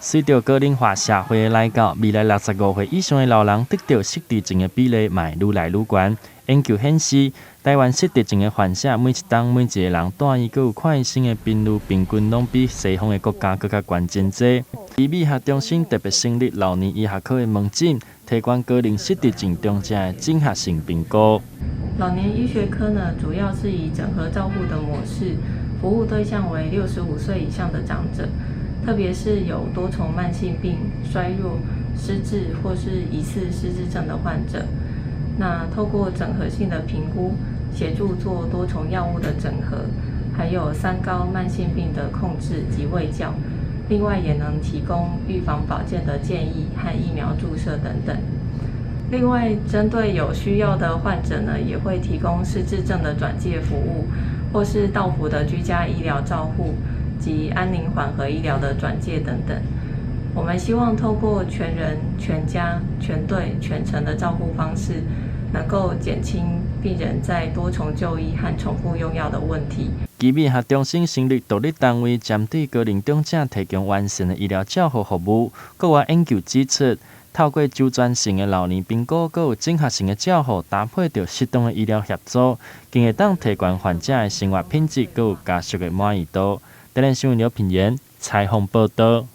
随着高龄化社会的来到，未来65岁以上的老人得到失智症的比例嘛愈来愈高。研究显示，台湾失智症的患者每一档每一个人住院，佮有看医生的频率，平均拢比西方的国家更加关真济。医美学中心特别成立老年医学科的门诊，提供高龄失智症中者的综合性评估。老年医学科呢，主要是以整合照护的模式，服务对象为65岁以上的长者，特别是有多重慢性病、衰弱、失智或是疑似失智症的患者。那透过整合性的评估，协助做多重药物的整合，还有3高慢性病的控制及卫教。另外也能提供预防保健的建议和疫苗注射等等。另外，针对有需要的患者呢，也会提供失智症的转介服务，或是到府的居家医疗照护及安宁缓和医疗的转介等等。我们希望透过全人、全家、全队、全程的照护方式，能够减轻病人在多重就医和重复用药的问题。医美学中心成立独立单位，针对高龄长者提供完善的医疗照护服务。国外研究指出，透过周全性的老年评估，佮有整合性的照护，搭配着适当的医疗协助，更会当提高患者的生活品质，佮有家属的满意度。台湾新闻刘品言采访报道。